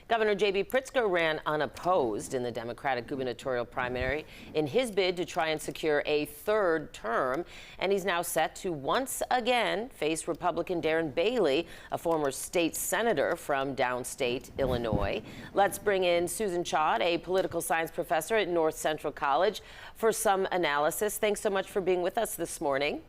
Governor J.B. Pritzker ran unopposed in the Democratic gubernatorial primary in his bid to try and secure a third term. And he's now set to once again face Republican Darren Bailey, a former state senator from downstate Illinois. Let's bring in Susan Chod, a political science professor at North Central College, for some analysis. Thanks so much for being with us this morning.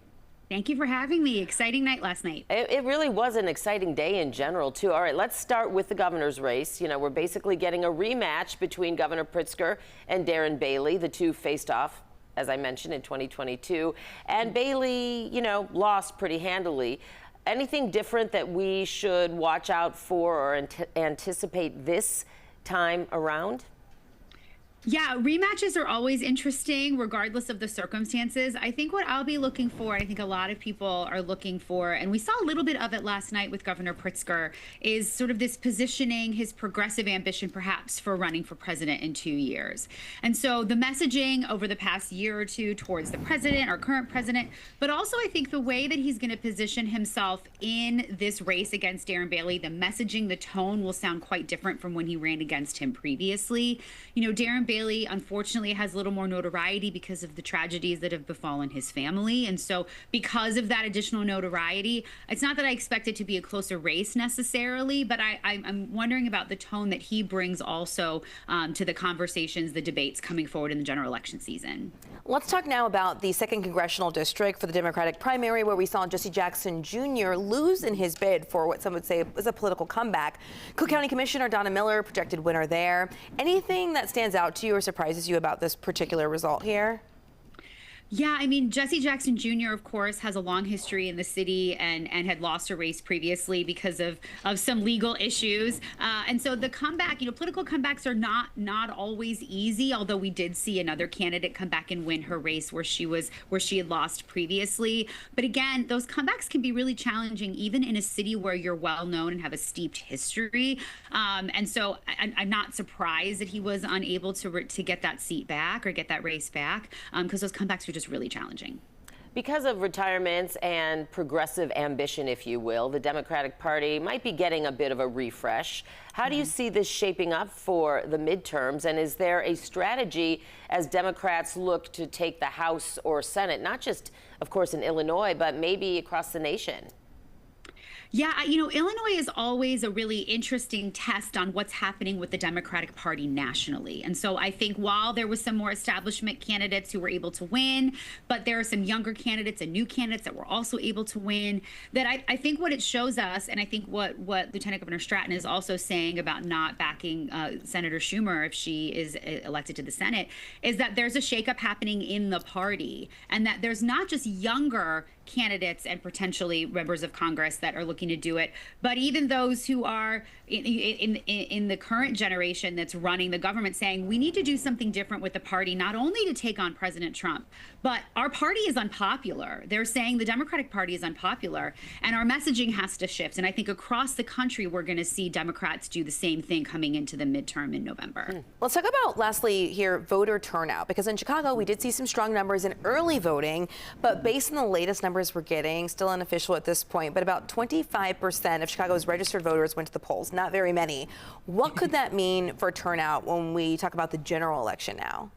Thank you for having me. Exciting night last night. It really was an exciting day in general, too. All right, let's start with the governor's race. You know, we're basically getting a rematch between Governor Pritzker and Darren Bailey. The two faced off, as I mentioned, in 2022. And Bailey, you know, lost pretty handily. Anything different that we should watch out for or anticipate this time around? Yeah, rematches are always interesting, regardless of the circumstances. I think what I'll be looking for, I think a lot of people are looking for, and we saw a little bit of it last night with Governor Pritzker, is sort of this positioning, his progressive ambition, perhaps, for running for president in 2 years. And so the messaging over the past year or two towards the president, our current president, but also I think the way that he's going to position himself in this race against Darren Bailey, the messaging, the tone will sound quite different from when he ran against him previously. You know, Darren Bailey, unfortunately, has a little more notoriety because of the tragedies that have befallen his family. And so because of that additional notoriety, it's not that I expect it to be a closer race necessarily, but I'm wondering about the tone that he brings also to the conversations, the debates coming forward in the general election season. Let's talk now about the 2nd congressional district for the Democratic primary, where we saw Jesse Jackson Jr. lose in his bid for what some would say was a political comeback. Cook County Commissioner Donna projected winner there. Anything that stands out to you or surprises you about this particular result here? Yeah, I mean, Jesse Jackson Jr., of course, has a long history in the city and had lost a race previously because of some legal issues. And so the comeback, you know, political comebacks are not always easy, although we did see another candidate come back and win her race where she had lost previously. But again, those comebacks can be really challenging, even in a city where you're well known and have a steeped history. And so I'm not surprised that he was unable to get that seat back or get that race back, because those comebacks are just really challenging. Because of retirements and progressive ambition, if you will, the Democratic Party might be getting a bit of a refresh. How do you see this shaping up for the midterms? And is there a strategy as Democrats look to take the House or Senate, not just, of course, in Illinois, but maybe across the nation? Yeah, you know, Illinois is always a really interesting test on what's happening with the Democratic Party nationally. And so I think while there was some more establishment candidates who were able to win, but there are some younger candidates and new candidates that were also able to win, that I think what it shows us, and I think what Lieutenant Governor Stratton is also saying about not backing Senator Schumer if she is elected to the Senate, is that there's a shakeup happening in the party, and that there's not just younger candidates and potentially members of Congress that are looking to do it, but even those who are in the current generation that's running the government, saying we need to do something different with the party, not only to take on President Trump, but our party is unpopular. They're saying the Democratic Party is unpopular, and our messaging has to shift. And I think across the country, we're going to see Democrats do the same thing coming into the midterm in November. Let's talk about, lastly here, voter turnout, because in Chicago, we did see some strong numbers in early voting, but based on the latest numbers we're getting, still unofficial at this point, but about 25% of Chicago's registered voters went to the polls, not very many. What could that mean for turnout when we talk about the general election now?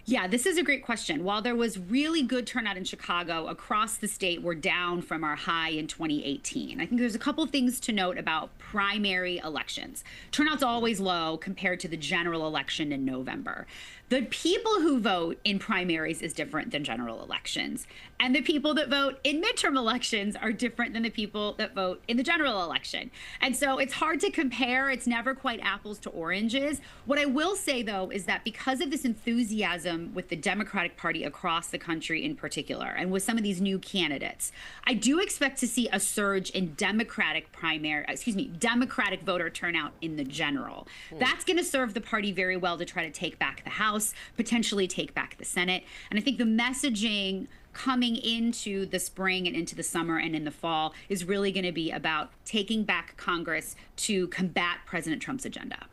Yeah, this is a great question. While there was really good turnout in Chicago, across the state, we're down from our high in 2018. I think there's a couple of things to note about primary elections. Turnout's always low compared to the general election in November. The people who vote in primaries is different than general elections. And the people that vote in midterm elections are different than the people that vote in the general election. And so it's hard to compare. It's never quite apples to oranges. What I will say, though, is that because of this enthusiasm with the Democratic Party across the country in particular, and with some of these new candidates, I do expect to see a surge in Democratic voter turnout in the general. That's going to serve the party very well to try to take back the House, potentially take back the Senate. And I think the messaging coming into the spring and into the summer and in the fall is really going to be about taking back Congress to combat President Trump's agenda.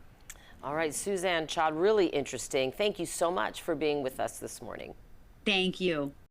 All right, Suzanne, Chod, really interesting. Thank you so much for being with us this morning. Thank you.